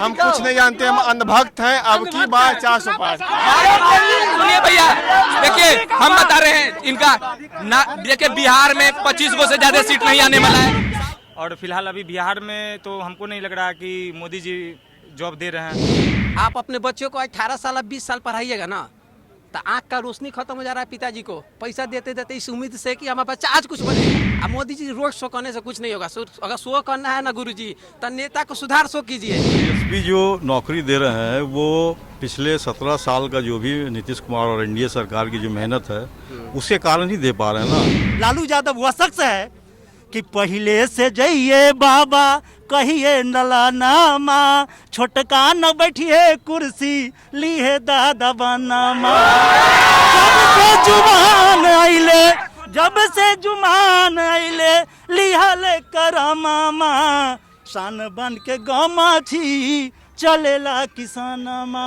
हम कुछ नहीं जानते, हम अंधभक्त हैं। अब की बार 400 पार। सुनिए भैया, देखिए हम बता रहे हैं इनका ना, देखिए बिहार में 25 को से ज्यादा सीट नहीं आने वाला है। और फिलहाल अभी बिहार में तो हमको नहीं लग रहा कि मोदी जी जॉब दे रहे हैं। आप अपने बच्चों को 18 साल 20 साल पढ़ाइएगा ना, तो आँख का रोशनी खत्म हो जा रहा है पिताजी को, पैसा देते देते इस उम्मीद से कि हमारा बच्चा आज कुछ बने। अब मोदी जी रोड शो करने से कुछ नहीं होगा। अगर शो करना है ना गुरुजी, तो नेता को सुधार शो कीजिए। एसपी जो नौकरी दे रहे हैं वो पिछले 17 साल का जो भी नीतीश कुमार और एनडीए सरकार की जो मेहनत है उसके कारण ही दे पा रहे हैं ना। लालू यादव वह शख्स है कि पहले से जइए बाबा कहिए नलानामा, छोटका न बैठिए कुर्सी लीहे दादा बनामा। जब से जुमान आइले लिहल करामामा, शान बन के गमाछी चलेला किसानमा।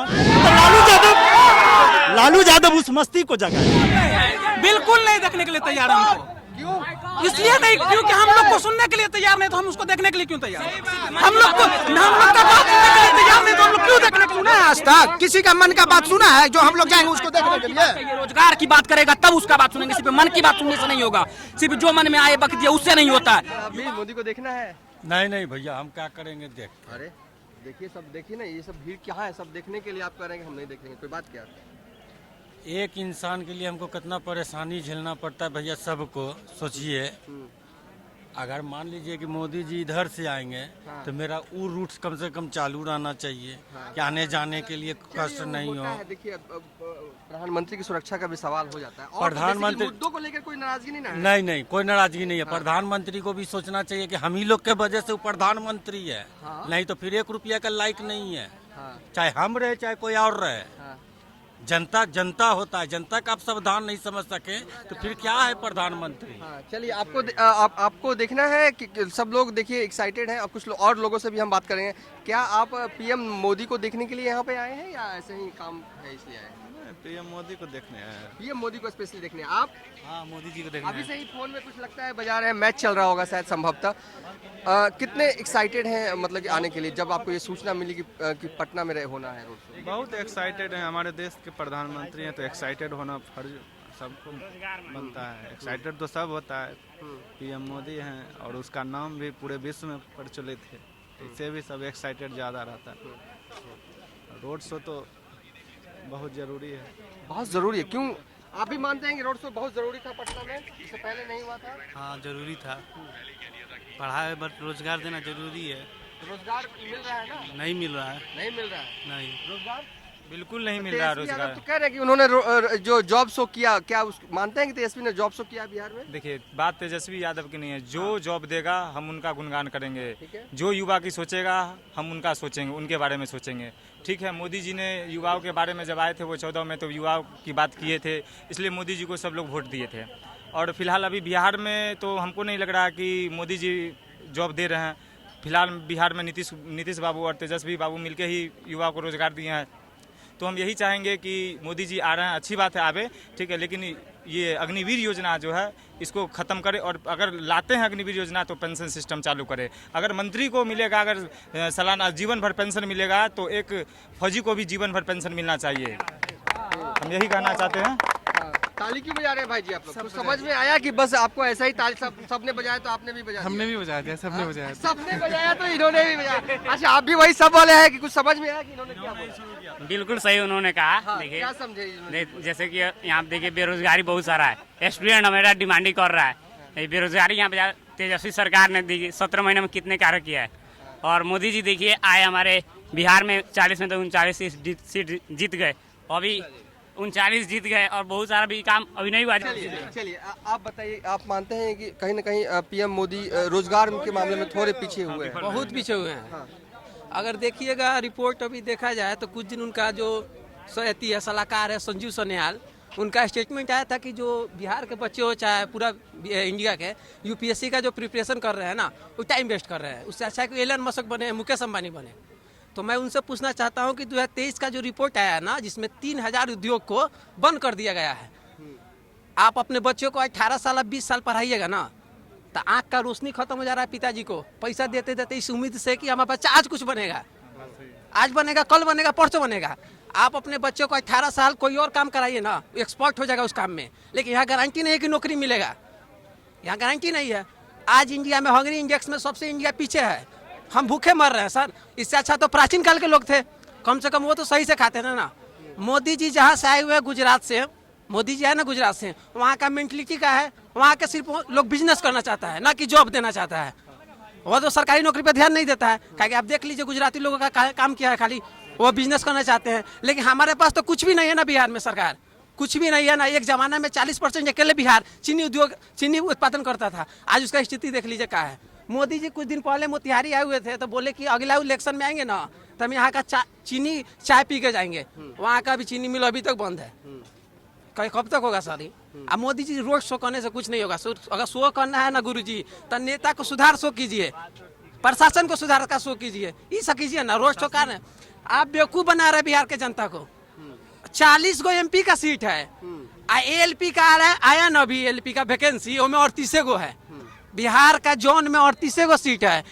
लालू यादव उस मस्ती को जगाए। बिल्कुल नहीं देखने के लिए तैयार है हमको। इसलिए नहीं क्योंकि हम लोग को सुनने के लिए तैयार नहीं, तो हम उसको देखने के लिए क्यों तैयार? हम लोग का बात सुनने के लिए तैयार नहीं, तो हम लोग क्यों देखने के लिए? आज तक किसी का मन का बात सुना है जो हम लोग जाएंगे उसको देखने के लिए? रोजगार की बात करेगा तब उसका बात सुनेंगे, सिर्फ मन की बात सुनने से नहीं होगा। सिर्फ जो मन में आए बक दिया उससे नहीं होता है। अभी मोदी को देखना है? नहीं भैया, हम क्या करेंगे देख। अरे देखिए, सब देखिए ना, ये सब भीड़ क्या है, सब देखने के लिए आप करेंगे, हम नहीं देखेंगे, कोई बात क्या? एक इंसान के लिए हमको कितना परेशानी झेलना पड़ता है भैया, सबको सोचिए। अगर मान लीजिए कि मोदी जी इधर से आएंगे तो मेरा वो रूट कम से कम चालू रहना चाहिए कि आने जाने के लिए कष्ट नहीं हो। देखिए प्रधानमंत्री की सुरक्षा का भी सवाल हो जाता है। और प्रधानमंत्री मुद्दों को लेकर कोई नाराजगी नहीं है? नहीं, कोई नाराजगी नहीं है। प्रधानमंत्री को भी सोचना चाहिए कि हम ही लोग के वजह से वो प्रधानमंत्री है, नहीं तो फिर 1 रुपया का लायक नहीं है। चाहे हम रहे चाहे कोई और रहे, जनता होता है। जनता का आप संविधान नहीं समझ सके तो फिर क्या है प्रधानमंत्री? चलिए, आपको देखना है कि सब लोग देखिए एक्साइटेड हैं, और कुछ और लोगों से भी हम बात करेंगे। क्या आप पीएम मोदी को देखने के लिए यहाँ पे आए हैं या ऐसे ही काम है इसलिए आए हैं? पीएम मोदी को देखने आए हैं। पीएम मोदी को स्पेशली देखने आप? हाँ, मोदी जी को देखने। अभी से ही फोन में कुछ लगता है बजा रहे हैं, मैच चल रहा होगा शायद संभवतः। कितने एक्साइटेड हैं मतलब कि आने के लिए, जब आपको ये सूचना मिली कि पटना में होना है रोड शो? बहुत एक्साइटेड हैं। हमारे देश के प्रधानमंत्री हैं तो एक्साइटेड होना फर्ज सबको बनता है। एक्साइटेड तो सब होता है। पीएम मोदी हैं और उसका नाम भी पूरे विश्व में प्रचलित है, इससे भी सब एक्साइटेड ज़्यादा रहता है। रोड शो तो बहुत ज़रूरी है। बहुत ज़रूरी है? क्यों? आप भी मानते हैं कि रोड शो बहुत ज़रूरी था पटना में, इससे पहले नहीं हुआ था? हाँ, ज़रूरी था। पढ़ाई बट रोजगार देना जरूरी है। रोजगार मिल रहा है ना? नहीं मिल रहा है। नहीं मिल रहा है? नहीं, रोजगार बिल्कुल नहीं मिल रहा है रोजगार। तो कह रहे हैं कि उन्होंने जो जॉब शो किया, क्या मानते हैं कि तेजस्वी ने जॉब शो किया बिहार में? देखिए, बात तेजस्वी यादव की नहीं है। जो जॉब देगा हम उनका गुणगान करेंगे, जो युवा की सोचेगा हम उनका सोचेंगे, उनके बारे में सोचेंगे। ठीक है, मोदी जी ने युवाओं के बारे में जब आए थे वो 14 में तो युवाओं की बात किए थे, इसलिए मोदी जी को सब लोग वोट दिए थे। और फिलहाल अभी बिहार में तो हमको नहीं लग रहा कि मोदी जी जॉब दे रहे हैं। फिलहाल बिहार में नीतीश बाबू और तेजस्वी बाबू मिलकर ही युवाओं को रोजगार दिए हैं। तो हम यही चाहेंगे कि मोदी जी आ रहे हैं, अच्छी बात है आवे, ठीक है, लेकिन ये अग्निवीर योजना जो है इसको ख़त्म करे। और अगर लाते हैं अग्निवीर योजना तो पेंशन सिस्टम चालू करे। अगर मंत्री को मिलेगा, अगर सालाना जीवन भर पेंशन मिलेगा तो एक फौजी को भी जीवन भर पेंशन मिलना चाहिए। हम यही कहना चाहते हैं। ताली क्यों बजा रहे हैं भाई जी आप लोग? कुछ समझ में आया कि बस आपको ऐसा ही ताली सबने बजाया तो आपने भी बजाया? हमने भी बजाया दिया, सबने बजाया। सबने बजाया तो इन्होंने भी बजाया। अच्छा, आप भी वही सब वाले हैं कि कुछ समझ में आया कि इन्होंने क्या बोला? बिल्कुल सही उन्होंने कहा। देखिए, क्या समझे? जैसे कि यहाँ देखिए बेरोजगारी बहुत सारा है, स्टूडेंट हमारा डिमांडिंग कर रहा है। बेरोजगारी यहाँ पे तेजस्वी सरकार ने देखिए 17 महीने में कितने कार्य किया है। और मोदी जी देखिए आए हमारे बिहार में 40 में तो 39 सीट जीत गए, अभी 39 जीत गए और बहुत सारा भी काम अभी नहीं हुआ। चलिए आप बताइए, आप मानते हैं कि कहीं ना कहीं पीएम मोदी रोजगार के मामले में थोड़े पीछे हुए हैं? बहुत पीछे हुए हैं। अगर देखिएगा रिपोर्ट अभी देखा जाए तो कुछ दिन उनका जो सहती है सलाहकार है संजीव सन्याल, उनका स्टेटमेंट आया था कि जो बिहार के बच्चे हो चाहे पूरा इंडिया के यूपीएससी का जो प्रिपरेशन कर रहे हैं ना, वो टाइम वेस्ट कर रहे हैं। उससे अच्छा कि एलन मस्क बने, मुकेश अंबानी बने। तो मैं उनसे पूछना चाहता हूं कि 2023 का जो रिपोर्ट आया है ना, जिसमें 3000 उद्योग को बंद कर दिया गया है, आप अपने बच्चों को 18 साल 20 साल पढ़ाइएगा ना, तो आँख का रोशनी खत्म हो जा रहा है पिताजी को, पैसा देते देते इस उम्मीद से कि हमारा बच्चा आज कुछ बनेगा। आज बनेगा, कल बनेगा, परसों बनेगा। आप अपने बच्चों को 18 साल कोई और काम कराइए ना, एक्सपर्ट हो जाएगा उस काम में, लेकिन यहाँ गारंटी नहीं है कि नौकरी मिलेगा, यहाँ गारंटी नहीं है। आज इंडिया में हंगरी इंडेक्स में सबसे इंडिया पीछे है, हम भूखे मर रहे हैं सर। इससे अच्छा तो प्राचीन काल के लोग थे, कम से कम वो तो सही से खाते थे ना। मोदी जी जहाँ से आए हुए हैं गुजरात से, मोदी जी है ना गुजरात से, वहाँ का मेंटलिटी का है, वहाँ के सिर्फ लोग बिजनेस करना चाहता है ना कि जॉब देना चाहता है। वो तो सरकारी नौकरी पे ध्यान नहीं देता है, क्योंकि आप देख लीजिए गुजराती लोगों का काम किया है, खाली वो बिजनेस करना चाहते हैं। लेकिन हमारे पास तो कुछ भी नहीं है ना बिहार में, सरकार कुछ भी नहीं है ना। एक जमाना में 40% अकेले बिहार चीनी उत्पादन करता था, आज उसका स्थिति देख लीजिए क्या है। मोदी जी कुछ दिन पहले मोतिहारी आए हुए थे तो बोले कि अगला इलेक्शन में आएंगे ना तो हम यहाँ का चीनी चाय पी के जाएंगे। वहाँ का भी चीनी मिल अभी तक बंद है, कब तक होगा सर? अब मोदी जी रोड शो करने से कुछ नहीं होगा। अगर शो करना है ना गुरुजी तो नेता को सुधार शो कीजिए, प्रशासन को सुधार का शो कीजिए, ये सब कीजिए ना। रोड शो कर आप बेवकूफ बना रहे बिहार के जनता को। 40 गो MP का सीट है, ALP का आया ना अभी, ALP का वैकेंसी उसमें 38 गो है। बिहार का जोन में 38 गो सीट है,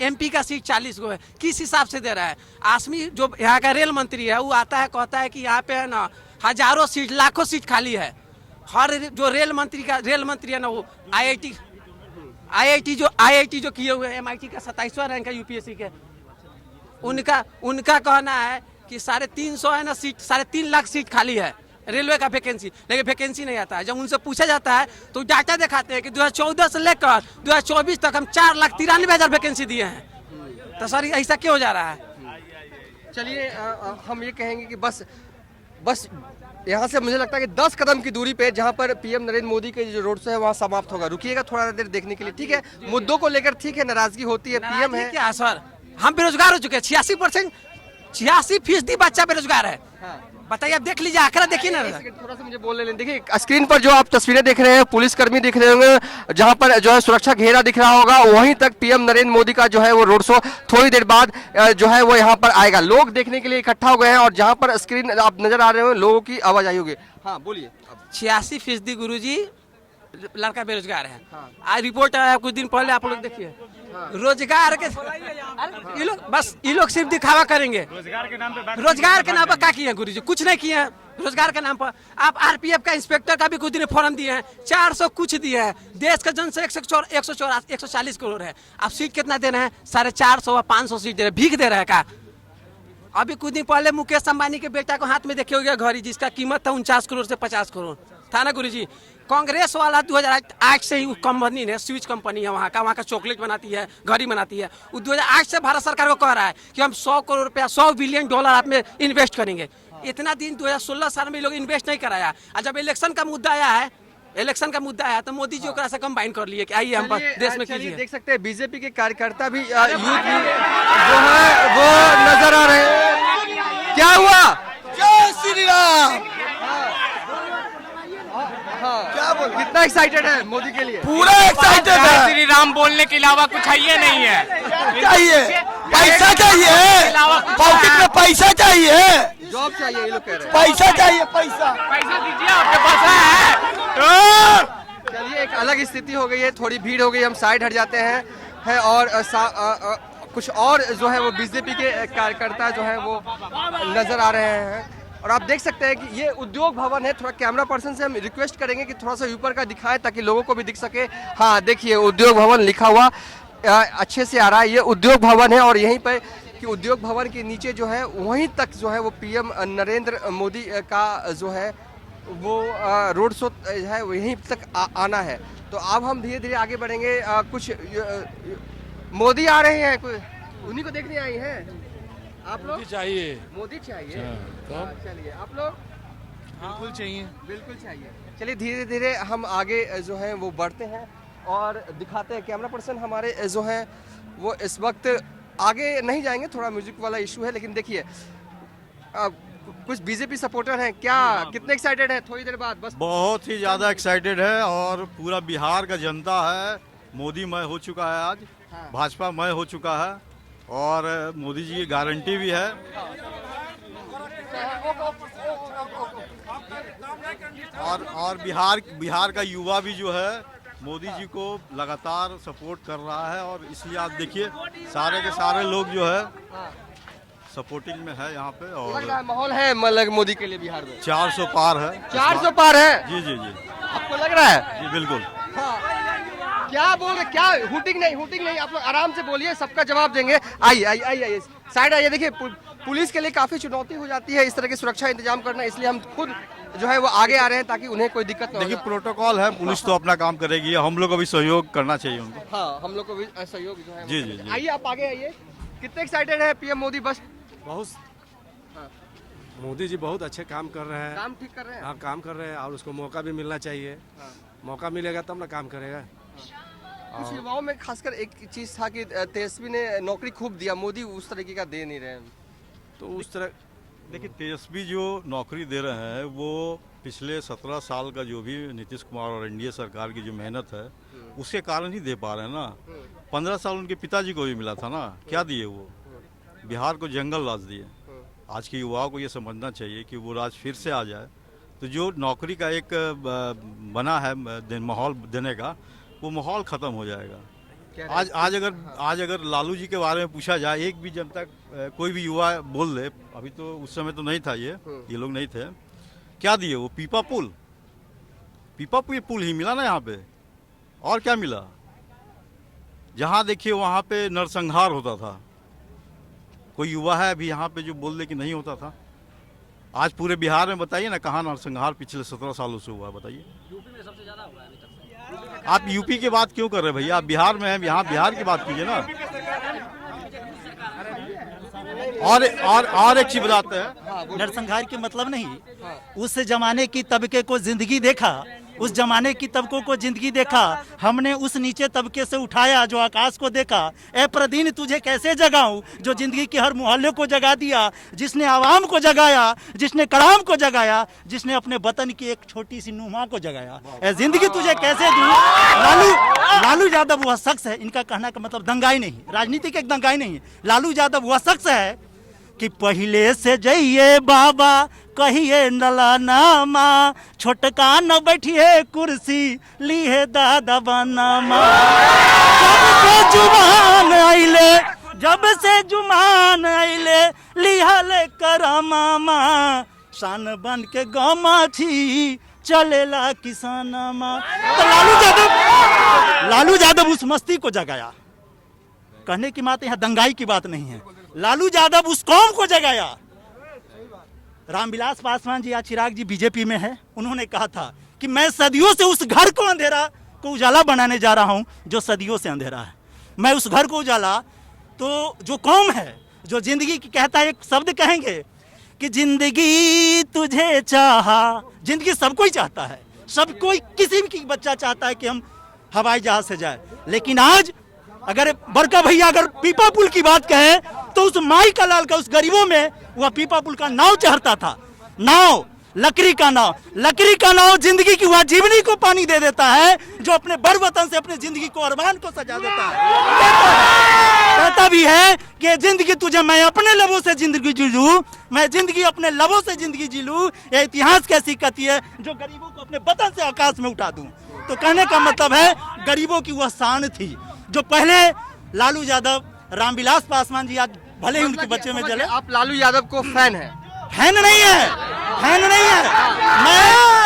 MP का सीट 40 गो है। किस हिसाब से दे रहा है? आसमी जो यहाँ का रेल मंत्री है वो आता है कहता है कि यहाँ पे है ना हजारों सीट, लाखों सीट खाली है। हर जो रेल मंत्री है ना वो IIT जो किए हुए MIT का 27वां रैंक है UPSC के, उनका कहना है कि 350 है ना सीट, 3.5 लाख सीट खाली है रेलवे का वैकेंसी, लेकिन वैकेंसी नहीं आता है। जब उनसे पूछा जाता है तो डाटा दिखाते हैं कि 2014 से लेकर 2024 तक हम 4,93,000 वैकेंसी दिए हैं। तो सर ऐसा क्यों हो जा रहा है? चलिए हम ये कहेंगे कि बस यहाँ से मुझे लगता है कि 10 कदम की दूरी पे जहाँ पर PM नरेंद्र मोदी के जो रोड शो है वहाँ समाप्त होगा। रुकिएगा थोड़ा देर देखने के लिए, ठीक है? मुद्दों को लेकर ठीक है नाराजगी होती है, PM है क्या सर? हम बेरोजगार हो चुके हैं, 86% बच्चा बेरोजगार है। बताइए, आप देख लीजिए आंकड़ा, देखिए ना। थोड़ा सा मुझे बोलने लें। देखिए स्क्रीन पर जो आप तस्वीरें देख रहे हैं, पुलिसकर्मी दिख रहे होंगे, जहां पर जो है सुरक्षा घेरा दिख रहा होगा, वहीं तक PM नरेंद्र मोदी का जो है वो रोड शो थोड़ी देर बाद जो है वो यहाँ पर आएगा। लोग देखने के लिए इकट्ठा हो गए हैं और जहाँ पर स्क्रीन आप नजर आ रहे हो लोगों की आवाज आई होगी। हाँ बोलिए। 86% गुरुजी लड़का बेरोजगार है। आज रिपोर्ट आया कुछ दिन पहले, आप लोग देखिए। रोजगार के ये लोग सिर्फ दिखावा करेंगे। रोजगार के नाम पर क्या किए गुरुजी? कुछ नहीं किए हैं रोजगार के नाम पर। आप RPF का इंस्पेक्टर का भी कुछ दिन फॉर्म दिए हैं, 400 कुछ दिए हैं। देश का जनसंख्या 140 करोड़ है, आप सीट कितना दे रहे हैं? 450 और 500 सीट दे रहे हैं, भीख दे रहे हैं का? अभी कुछ दिन पहले मुकेश अंबानी के बेटा को हाथ में देखे होगा घड़ी, जिसका कीमत था 49 करोड़ से 50 करोड़ था ना गुरुजी। कांग्रेस वाला 2008 से ही कंपनी ने, स्विच कंपनी है वहाँ का चॉकलेट बनाती है, घड़ी बनाती है। वो 2008 से भारत सरकार को कह रहा है कि हम 100 करोड़ रुपया, $100 बिलियन आप में इन्वेस्ट करेंगे। इतना दिन 2016 साल में लोग इन्वेस्ट नहीं कराया, और जब इलेक्शन का मुद्दा आया तो मोदी जी ओकरा से कंबाइन कर लिए कि आइए हम देश में कीजिए। देख सकते हैं बीजेपी के कार्यकर्ता भी यूथ भी जो है वो नजर आ रहे हैं। क्या हुआ? जय श्री राम। क्या बोल, कितना एक्साइटेड है मोदी के लिए? पूरा एक्साइटेड है। श्री राम बोलने के अलावा कुछ है नहीं है। चाहिए पैसा, चाहिए पॉकेट में पैसा, चाहिए जॉब चाहिए, ये लोग कह रहे हैं। पैसा चाहिए, पैसा दीजिए, आपके पास है। चलिए एक अलग स्थिति हो गई है, थोड़ी भीड़ हो गई, हम साइड हट जाते हैं और कुछ और जो है वो बीजेपी के कार्यकर्ता जो है वो नजर आ रहे हैं। और आप देख सकते हैं कि ये उद्योग भवन है। थोड़ा कैमरा पर्सन से हम रिक्वेस्ट करेंगे कि थोड़ा सा ऊपर का दिखाएं ताकि लोगों को भी दिख सके। हाँ देखिए उद्योग भवन लिखा हुआ अच्छे से आ रहा है, ये उद्योग भवन है। और यहीं पर कि उद्योग भवन के नीचे जो है वहीं तक जो है वो PM नरेंद्र मोदी का जो है वो रोड शो है वहीं तक आना है। तो अब हम धीरे धीरे आगे बढ़ेंगे। कुछ मोदी आ रहे हैं, उन्हीं को देखने आई हैं आप लोग? मोदी चाहिए। चलिए आप लोग? बिल्कुल चाहिए। चलिए धीरे धीरे हम आगे जो है वो बढ़ते हैं और दिखाते हैं। कैमरा पर्सन हमारे जो है वो इस वक्त आगे नहीं जाएंगे, थोड़ा म्यूजिक वाला इशू है। लेकिन देखिए कुछ बीजेपी सपोर्टर हैं, क्या कितने एक्साइटेड है? थोड़ी देर बाद बस बहुत ही ज्यादा एक्साइटेड है और पूरा बिहार का जनता है। मोदी मय हो चुका है, आज भाजपा मय हो चुका है और मोदी जी की गारंटी भी है। और बिहार का युवा भी जो है मोदी जी को लगातार सपोर्ट कर रहा है। और इसलिए आप देखिए सारे के सारे लोग जो है सपोर्टिंग में है यहाँ पे। लग और रहा है माहौल है मतलब मोदी के लिए बिहार में 400 पार है। 400 पार है। जी जी जी आपको लग रहा है? जी बिल्कुल। क्या बोल रहे, क्या हुटिंग नहीं, आप लोग आराम से बोलिए, सबका जवाब देंगे। आइए साइड आइए। देखिए पुलिस के लिए काफी चुनौती हो जाती है इस तरह की सुरक्षा इंतजाम करना, इसलिए हम खुद जो है वो आगे आ रहे हैं ताकि उन्हें कोई दिक्कत ना हो। देखिए प्रोटोकॉल है, पुलिस तो अपना काम करेगी, हम लोग को भी सहयोग करना चाहिए उनको। हाँ, हम लोग को भी सहयोग जो है। जी जी जी। आइए आप आगे आइए। कितने एक्साइटेड है पीएम मोदी? बस बहुत मोदी जी बहुत अच्छे काम कर रहे हैं। काम ठीक कर रहे हैं। हाँ काम कर रहे हैं और उसको मौका भी मिलना चाहिए। मौका मिलेगा तब ना काम करेगा। कुछ युवाओं में खासकर एक चीज था कि तेजस्वी ने नौकरी खूब दिया, मोदी उस तरीके का दे नहीं रहे हैं। तो उस तरह देखिए तेजस्वी जो नौकरी दे रहे हैं वो पिछले 17 साल का जो भी नीतीश कुमार और एनडीए सरकार की जो मेहनत है उसके कारण ही दे पा रहे हैं ना। 15 साल उनके पिताजी को भी मिला था ना, क्या दिए वो? बिहार को जंगल राज दिए। आज के युवाओं को ये समझना चाहिए कि वो राज फिर से आ जाए, तो जो नौकरी का एक बना है माहौल देने का, वो माहौल ख़त्म हो जाएगा। आज अगर लालू जी के बारे में पूछा जाए, एक भी जनता कोई भी युवा बोल दे, अभी तो उस समय तो नहीं था ये लोग नहीं थे, क्या दिए वो? पीपा पुल ही मिला ना यहाँ पे, और क्या मिला? जहाँ देखिए वहाँ पे नरसंहार होता था। कोई युवा है अभी यहाँ पे जो बोल दे कि नहीं होता था? आज पूरे बिहार में बताइए ना कहाँ नरसंहार पिछले 17 सालों से हुआ, बताइए। यूपी में सबसे ज्यादा हुआ है अभी तक। आप यूपी की बात क्यों कर रहे हैं भैया? आप बिहार में हैं, यहाँ बिहार की बात कीजिए ना। और एक चीज बताते हैं, नरसंहार के मतलब नहीं, उस जमाने की तबके को जिंदगी देखा, उस जमाने की तबकों को जिंदगी देखा, हमने उस नीचे तबके से उठाया जो आकाश को देखा। ए प्रदीन तुझे कैसे जगाऊं, जो जिंदगी के हर मोहल्ले को जगा दिया, जिसने आवाम को जगाया, जिसने कलाम को जगाया, जिसने अपने वतन की एक छोटी सी नुमा को जगाया। ए जिंदगी तुझे कैसे दूं? लालू यादव वह शख्स है, इनका कहना का मतलब दंगाई नहीं, राजनीति के दंगाई नहीं। लालू यादव वह शख्स है कि पहले से जाइए बाबा कहिए नलानामा, छोटका न बैठिए कुर्सी लीहे दादा बनामा। जब से जुमान आइले लिहले करामामा, शान बन के गमा छी चलेला किसानमा। तो लालू यादव उस मस्ती को जगाया। कहने की बात यहाँ दंगाई की बात नहीं है, लालू यादव उस कौम को जगाया। रामविलास पासवान जी या चिराग जी बीजेपी में है, उन्होंने कहा था कि मैं सदियों से उस घर को अंधेरा को उजाला बनाने जा रहा हूं जो सदियों से अंधेरा है। मैं उस घर को उजाला, तो जो कौम है जो जिंदगी की कहता है, एक शब्द कहेंगे कि जिंदगी तुझे चाहा। जिंदगी सबको ही चाहता है, सब कोई, किसी भी बच्चा चाहता है कि हम हवाई जहाज से जाए। लेकिन आज अगर बड़का भैया अगर पीपा पुल की बात कहें तो उस माई का लाल का उस गरीबों में वह पीपा पुल का नाव चढ़ता था। नाव, लकड़ी का नाव जिंदगी की वह जीवनी को पानी दे देता है जो अपने बड़ वतन से अपने जिंदगी को अरमान को सजा देता है। कहता भी है कि जिंदगी तुझे मैं अपने लबों से जिंदगी जी लूं, मैं जिंदगी अपने लबों से जिंदगी जी लूं, ये इतिहास कैसी कहती है जो गरीबों को अपने वतन से आकाश में उठा दूं। तो कहने का मतलब है गरीबों की वह शान थी जो पहले लालू यादव, रामविलास पासवान जी आज भले ही उनके बच्चे में जले। आप लालू यादव को फैन है? फैन नहीं है,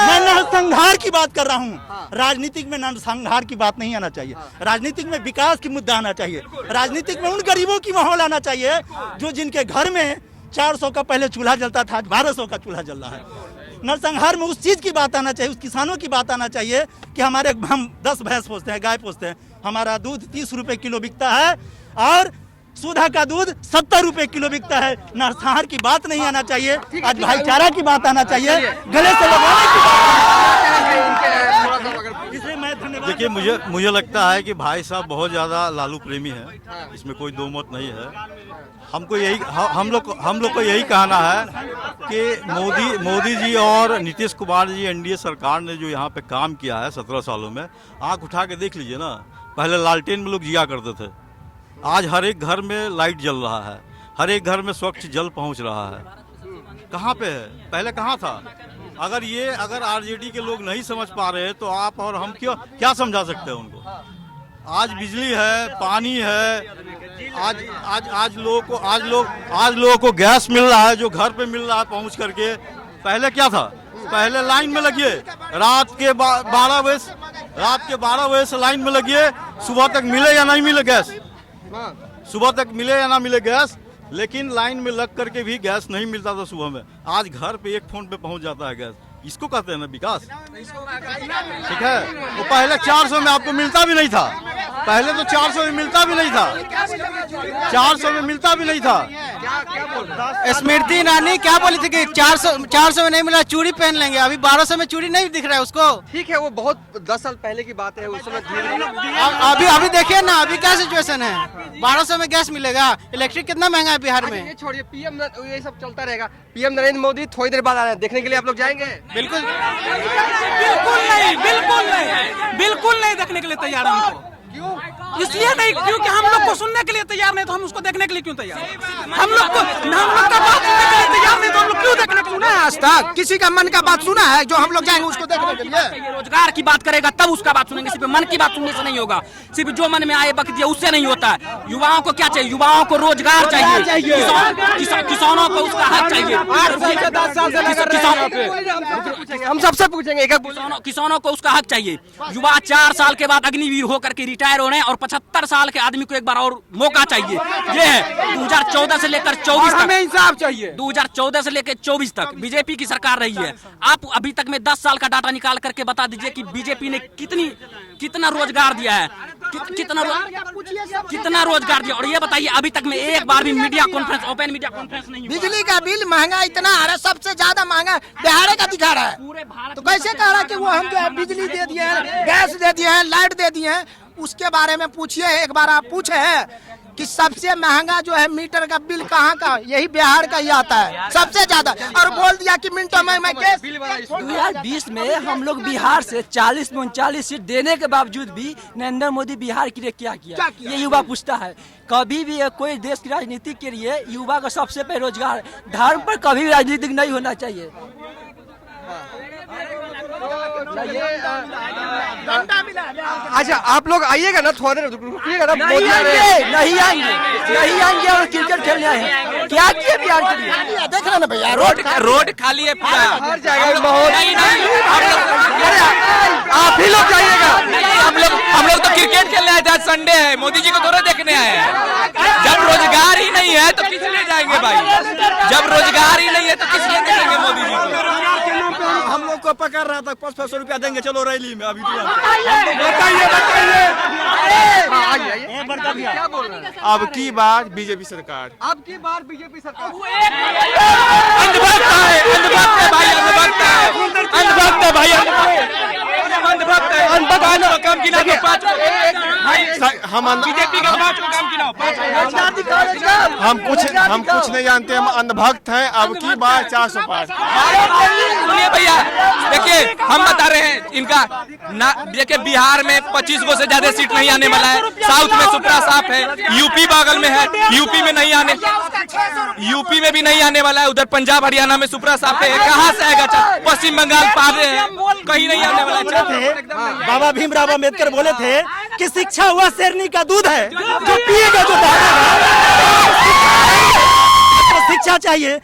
मैं नरसंहार की बात कर रहा हूँ। राजनीतिक में नरसंहार की बात नहीं आना चाहिए, राजनीतिक में विकास की मुद्दा आना चाहिए, राजनीतिक में उन गरीबों की माहौल आना चाहिए जो जिनके घर में 400 का पहले चूल्हा जलता था, आज 1200 का चूल्हा जल रहा है। नरसंहार में उस चीज की बात आना चाहिए, उस किसानों की बात आना चाहिए कि हम 10 भैंस पोसते हैं, गाय पोसते हैं, हमारा दूध 30 रुपए किलो बिकता है और सुधा का दूध 70 रुपए किलो बिकता है। नरसंहार की बात नहीं आना चाहिए, आज भाईचारा की बात आना चाहिए, गले से लगाने की बात। इसलिए मैं धन्यवाद। देखिए मुझे लगता है कि भाई साहब बहुत ज़्यादा लालू प्रेमी है, इसमें कोई दो मत नहीं है। हमको यही हम लोग को यही कहना है कि मोदी जी और नीतीश कुमार जी, एनडीए सरकार ने जो यहाँ पे काम किया है 17 सालों में, आँख उठा के देख लीजिए ना। पहले लालटेन में लोग जिया करते थे, आज हर एक घर में लाइट जल रहा है, हर एक घर में स्वच्छ जल पहुंच रहा है। कहाँ पे है, पहले कहाँ था? अगर आरजेडी के लोग नहीं समझ पा रहे हैं तो आप और हम क्या समझा सकते हैं उनको? आज बिजली है, पानी है, आज लोगों को गैस मिल रहा है, जो घर पे मिल रहा है पहुंच करके। पहले क्या था, पहले लाइन में लगिए, रात के 12 बजे से लाइन में लगिए, सुबह तक मिले या नहीं मिले गैस, सुबह तक मिले या ना मिले गैस। लेकिन लाइन में लग करके भी गैस नहीं मिलता था सुबह में। आज घर पे एक फोन पे पहुंच जाता है गैस। इसको कहते हैं ना विकास, ठीक है। वो पहले 400 में आपको मिलता भी नहीं था, पहले तो 400 में मिलता भी नहीं था, 400 में मिलता भी नहीं था। स्मृति ईरानी क्या बोली थी कि 400 में नहीं मिला, चूड़ी पहन लेंगे। अभी 1200 में चूड़ी नहीं दिख रहा है उसको। ठीक है, वो बहुत 10 साल पहले की बात है, उस समय अभी देखिए ना, अभी क्या सिचुएशन है। 1200 में गैस मिलेगा, इलेक्ट्रिक कितना महंगा है बिहार में। ये छोड़िए, पीएम ये सब चलता रहेगा। पीएम नरेंद्र मोदी थोड़ी देर बाद आ रहे हैं, देखने के लिए आप लोग जाएंगे? बिल्कुल बिल्कुल नहीं देखने के लिए तैयार हैं हमको। इसलिए नहीं क्योंकि हम लोग को सुनने के लिए तैयार नहीं, तो हम उसको देखने के लिए क्यों तैयार? हम लोग का बात सुनने के लिए तैयार नहीं, तो हम लोग क्यों देखने के लिए? आज तक किसी का मन का बात सुना है जो हम लोग जाएंगे उसको देखने के लिए? रोजगार की बात करेगा तब उसका बात सुनेंगे, सिर्फ मन की बात सुनने से नहीं होगा, सिर्फ जो मन में आए वक्त दिया उससे नहीं होता है। युवाओं को क्या चाहिए? युवाओं को रोजगार चाहिए, किसानों को उसका हक चाहिए। हम सबसे पूछेंगे, किसानों को उसका हक चाहिए। युवा 4 साल के बाद अग्निवीर होकर के रिटायर हो रहे हैं और 75 साल के आदमी को एक बार और मौका चाहिए। ये है 2014 से लेकर 24 तक इंसाफ चाहिए। 2014 से लेकर 24 तक बीजेपी की सरकार रही है। आप अभी तक में 10 साल का डाटा निकाल करके बता दीजिए कि बीजेपी ने कितना रोजगार दिया है, कितना रोजगार दिया। और ये बताइए अभी तक में एक बार भी media conference, open media conference नहीं हुआ। बिजली का बिल महंगा इतना आ रहा है, सबसे ज्यादा महंगा बिहार का दिखा रहा है। तो कैसे कह रहा है कि वो हम जो बिजली दे दिए हैं, गैस दे दिए हैं, लाइट दे दिए हैं? उसके बारे में पूछिए, एक बार आप पूछे हैं कि सबसे महंगा जो है मीटर का बिल कहाँ का? यही बिहार का ही आता है सबसे ज्यादा। और बोल दिया कि मिनटों में मैं गैस। 2020 में हम लोग बिहार से 40 में 39 सीट देने के बावजूद भी नरेंद्र मोदी बिहार के लिए क्या किया? ये युवा पूछता है। कभी भी कोई देश की राजनीति के लिए युवा का सबसे पहले रोजगार, धर्म पर कभी राजनीतिक नहीं होना चाहिए। अच्छा, आप लोग आइएगा ना, थोड़ा देर रुकिएगा ना। नहीं आएंगे और क्रिकेट खेलने आए हैं। क्या किया बिहार के लिए? देख रहे ना भैया, रोड खाली है पूरा। हर जगह माहौल। आप ही लोग जाइएगा। हम लोग तो क्रिकेट खेलने आए थे, आज संडे है, मोदी जी को थोड़ा देखने आए हैं। जब रोजगार ही नहीं है तो किस लिए जाएंगे भाई? जब रोजगार ही नहीं है तो किस लिए देखेंगे मोदी जी को? हम लोग को पकड़ रहा था, 500 रुपया देंगे, चलो रैली में। अभी क्या बोल रहे हैं? अब की बार बीजेपी सरकार, अब की बार बीजेपी सरकार। अंधभक्त है भाई, अंधभक्त है भाई, अंधभक्त है। काम की ना हम बीजेपी का 5 को काम की ना हम कुछ नहीं जानते, हम अंधभक्त हैं। अब की बार 400 पार। सुनिए भैया, देखिए हम बता रहे हैं इनका ना। देखिए बिहार में 25 को से ज्यादा सीट नहीं आने वाला है। साउथ में सुपरा साफ है, यूपी बगल में है, यूपी में भी नहीं आने वाला है। उधर पंजाब हरियाणा में सुपरा साफ है, कहाँ से आएगा? पश्चिम बंगाल पार है, कहीं नहीं आने वाला है। बाबा भीमराव अम्बेडकर बोले थे कि शिक्षा हुआ शेरनी का दूध है, जो पिएगा जो शिक्षा चाहिए।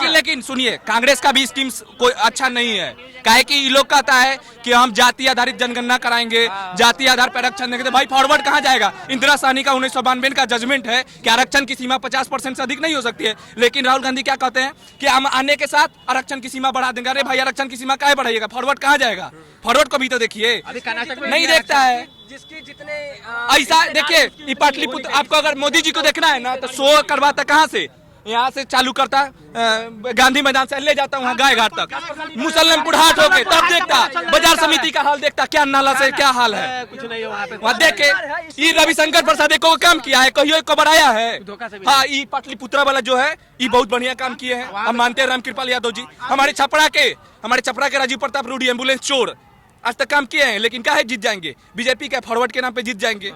लेकिन सुनिए, कांग्रेस का भी स्कीम कोई अच्छा नहीं है। काहे कि ये लोग कहता है कि हम जाति आधारित जनगणना कराएंगे, जाति आधार पर आरक्षण देंगे। भाई फॉरवर्ड कहाँ जाएगा? इंदिरा साहनी का 1992 का जजमेंट है कि आरक्षण की सीमा 50% से अधिक नहीं हो सकती है। लेकिन राहुल गांधी क्या कहते हैं कि हम आने के साथ आरक्षण की सीमा बढ़ा देंगे। अरे भाई, आरक्षण की सीमा काहे बढ़ाइएगा? फॉरवर्ड कहाँ जाएगा? फॉरवर्ड को भी तो देखिए, नहीं देखता है। जिसकी जितने ऐसा देखिए, पाटलिपुत्र आपको अगर मोदी जी को देखना है ना तो शो करवाता कहाँ से? यहाँ से चालू करता, गांधी मैदान से ले जाता वहाँ गाय घाट तक, मुसल्लमपुर हाट होके तब देखता, बाजार समिति का हाल देखता, क्या नाला से क्या हाल है वहाँ देख के। ये रविशंकर प्रसाद को काम किया है, कहियो को बढ़ाया है। हाँ, ये पाटलिपुत्रा वाला जो है ये बहुत बढ़िया काम किए हैं, हम मानते हैं। रामकृपाल यादव जी हमारे छपरा के राजीव प्रताप रूडी एम्बुलेंस चोर आज तक काम किए हैं, लेकिन क्या है जीत जाएंगे? बीजेपी के फॉरवर्ड के नाम पे जीत जाएंगे।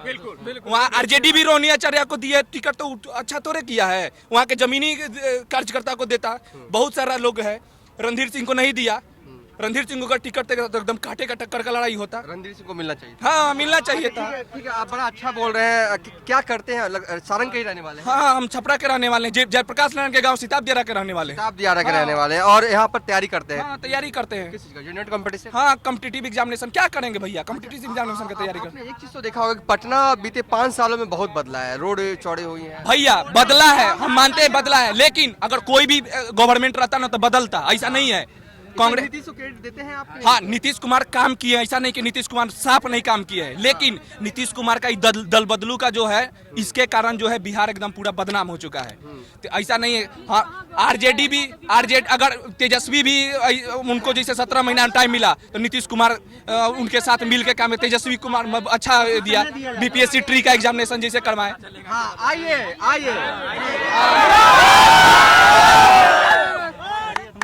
वहाँ आरजेडी भी रोनी आचार्य को दिए टिकट, तो अच्छा तोड़े किया है। वहाँ के जमीनी कार्यकर्ता को देता, बहुत सारा लोग है। रणधीर सिंह को नहीं दिया, रणधीर सिंह को अगर टिकट देगा तो एकदम कांटे का टक्कर का लड़ाई होता। रणधीर सिंह को मिलना चाहिए। हाँ, मिलना चाहिए था। ठीक है, आप बड़ा अच्छा बोल रहे हैं। क्या करते हैं? सारंग के ही रहने वाले हैं? हाँ, हम छपरा के रहने वाले हैं, जयप्रकाश नारायण के गांव सिताब दियारा के रहने वाले हैं। सिताब दियारा के रहने वाले हैं और यहाँ पर तैयारी करते हैं। हाँ, तैयारी करते हैं। किस चीज का? Unit competition? हाँ, कॉम्पिटिटिव एग्जामिनेशन। क्या करेंगे भैया, कॉम्पिटिटिव एग्जामिनेशन की तैयारी करते आपने एक चीज तो देखा होगा कि पटना बीते 5 सालों में बहुत बदला है, रोड चौड़े हुई हैं। भैया बदला है, हम मानते हैं बदला है, लेकिन अगर कोई भी गवर्नमेंट रहता ना तो बदलता, ऐसा नहीं है। कांग्रेस नीतीश को क्रेडिट देते हैं आप? हाँ, नीतीश कुमार काम किए, ऐसा नहीं कि नीतीश कुमार साफ नहीं काम किए है, लेकिन नीतीश कुमार का दल बदलू का जो है, इसके कारण जो है बिहार एकदम पूरा बदनाम हो चुका है। तो ऐसा नहीं है। हाँ, आरजेडी अगर तेजस्वी भी उनको जैसे 17 महीना टाइम मिला तो नीतीश कुमार उनके साथ मिल के काम, तेजस्वी कुमार अच्छा दिया, बीपीएससी ट्री का एग्जामिनेशन जैसे करवाए। हाँ, आइए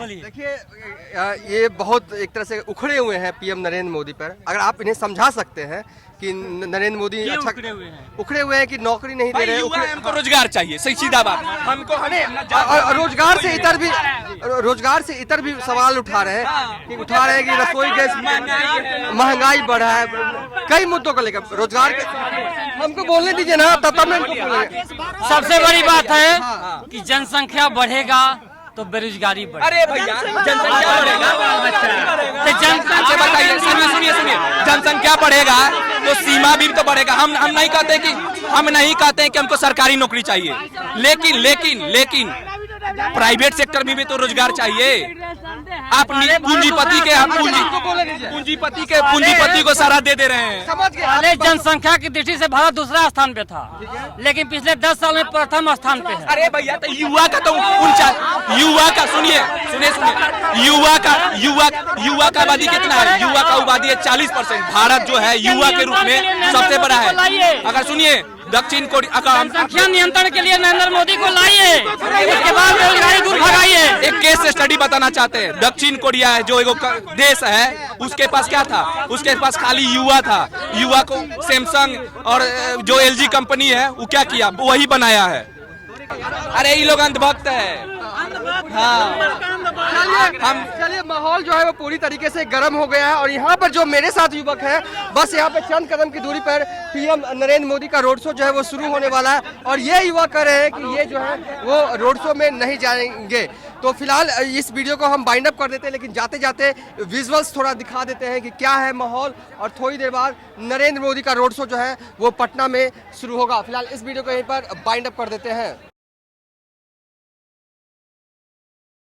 देखिए, ये बहुत एक तरह से उखड़े हुए हैं पीएम नरेंद्र मोदी पर। अगर आप इन्हें समझा सकते हैं कि नरेंद्र मोदी अच्छा उखड़े हुए हैं कि नौकरी नहीं दे रहे हैं, हमको रोजगार चाहिए, सही सीधा बात। हमको रोजगार से इतर भी सवाल उठा रहे हैं कि रसोई गैस महंगाई बढ़ा है, कई मुद्दों को लेकर रोजगार के। हमको बोलने दीजिए ना, तब मैं इनको बोलेंगे। सबसे बड़ी बात है कि जनसंख्या बढ़ेगा तो बेरोजगारी बढ़ेगा। अरे भैया, जनसंख्या बढ़ेगा तो जनसंख्या बताइए, सुनिए, जनसंख्या बढ़ेगा तो सीमा भी तो बढ़ेगा। हम नहीं कहते कि हमको सरकारी नौकरी चाहिए, लेकिन प्राइवेट सेक्टर में भी तो रोजगार चाहिए। आप पूंजीपति को सहारा दे रहे हैं। पहले जनसंख्या की दृष्टि से भारत दूसरा स्थान पे था, लेकिन पिछले 10 साल में प्रथम स्थान पे है। अरे भैया, तो युवा का सुनिए, युवा का आबादी कितना है? युवा का आबादी है 40%। भारत जो है युवा के रूप में सबसे बड़ा है। अगर सुनिए, दक्षिण कोरिया जनसंख्या नियंत्रण के लिए नरेंद्र मोदी को लाइए, उसके बाद बेरोजगारी दूर भगाइए। एक केस स्टडी बताना चाहते हैं। दक्षिण कोरिया है जो एक देश है, उसके पास क्या था? उसके पास खाली युवा था। युवा को सैमसंग और जो एलजी कंपनी है वो क्या किया? वही बनाया है। अरे ये लोग अंधभक्त है। हाँ, चलिए, माहौल जो है वो पूरी तरीके से गर्म हो गया है और यहाँ पर जो मेरे साथ युवक है, बस यहाँ पे चंद कदम की दूरी पर पीएम नरेंद्र मोदी का रोड शो जो है वो शुरू होने वाला है और ये युवा कह रहे हैं कि ये जो है वो रोड शो में नहीं जाएंगे। तो फिलहाल इस वीडियो को हम बाइंड अप कर देते हैं, लेकिन जाते जाते विजुअल्स थोड़ा दिखा देते हैं कि क्या है माहौल, और थोड़ी देर बाद नरेंद्र मोदी का रोड शो जो है वो पटना में शुरू होगा। फिलहाल इस वीडियो को यहीं पर बाइंड अप कर देते हैं।